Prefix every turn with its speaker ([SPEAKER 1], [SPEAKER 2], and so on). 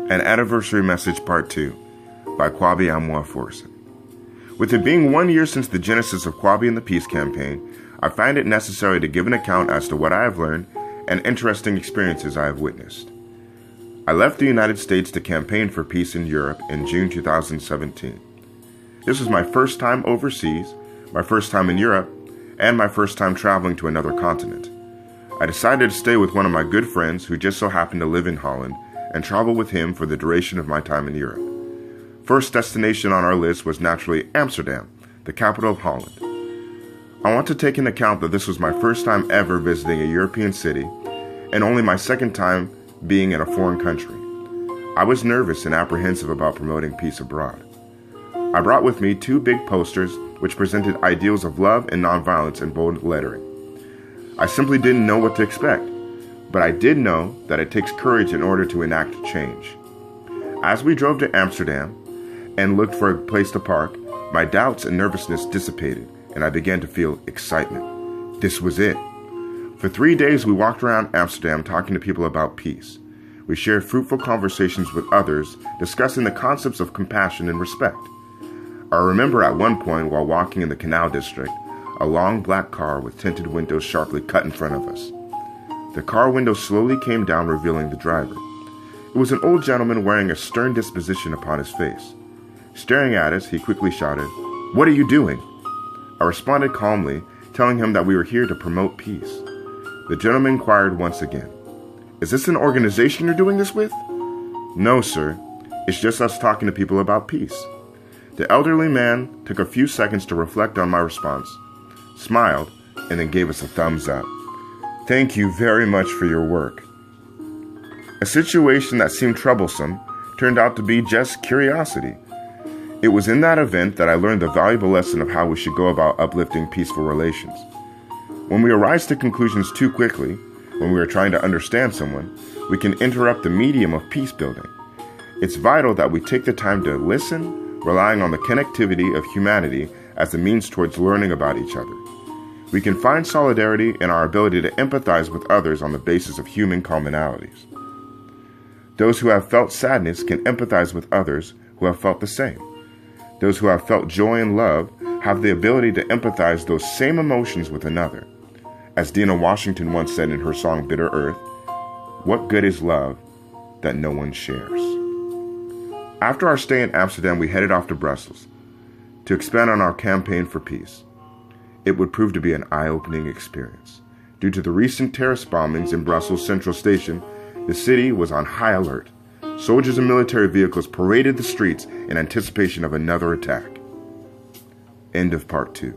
[SPEAKER 1] An Anniversary Message Part 2 by Kwabi&thePeaceCampaign. With it being 1 year since the genesis of Kwabi&thePeaceCampaign, I find it necessary to give an account as to what I have learned and interesting experiences I have witnessed. I left the United States to campaign for peace in Europe in June 2017. This was my first time overseas, my first time in Europe, and my first time traveling to another continent. I decided to stay with one of my good friends who just so happened to live in Holland and travel with him for the duration of my time in Europe. First destination on our list was naturally Amsterdam, the capital of Holland. I want to take into account that this was my first time ever visiting a European city and only my second time being in a foreign country. I was nervous and apprehensive about promoting peace abroad. I brought with me 2 big posters which presented ideals of love and nonviolence in bold lettering. I simply didn't know what to expect, but I did know that it takes courage in order to enact change. As we drove to Amsterdam and looked for a place to park, my doubts and nervousness dissipated, and I began to feel excitement. This was it. For 3 days, we walked around Amsterdam talking to people about peace. We shared fruitful conversations with others, discussing the concepts of compassion and respect. I remember at one point, while walking in the Canal District, a long black car with tinted windows sharply cut in front of us. The car window slowly came down, revealing the driver. It was an old gentleman wearing a stern disposition upon his face. Staring at us, he quickly shouted, "What are you doing?" I responded calmly, telling him that we were here to promote peace. The gentleman inquired once again, "Is this an organization you're doing this with?" "No, sir. It's just us talking to people about peace." The elderly man took a few seconds to reflect on my response, smiled, and then gave us a thumbs up. "Thank you very much for your work." A situation that seemed troublesome turned out to be just curiosity. It was in that event that I learned the valuable lesson of how we should go about uplifting peaceful relations. When we arise to conclusions too quickly, when we are trying to understand someone, we can interrupt the medium of peace building. It's vital that we take the time to listen, relying on the connectivity of humanity as a means towards learning about each other. We can find solidarity in our ability to empathize with others on the basis of human commonalities. Those who have felt sadness can empathize with others who have felt the same. Those who have felt joy and love have the ability to empathize those same emotions with another. As Dina Washington once said in her song Bitter Earth, "What good is love that no one shares?" After our stay in Amsterdam, we headed off to Brussels to expand on our campaign for peace. It would prove to be an eye-opening experience. Due to the recent terrorist bombings in Brussels Central Station, the city was on high alert. Soldiers and military vehicles paraded the streets in anticipation of another attack. End of Part 2.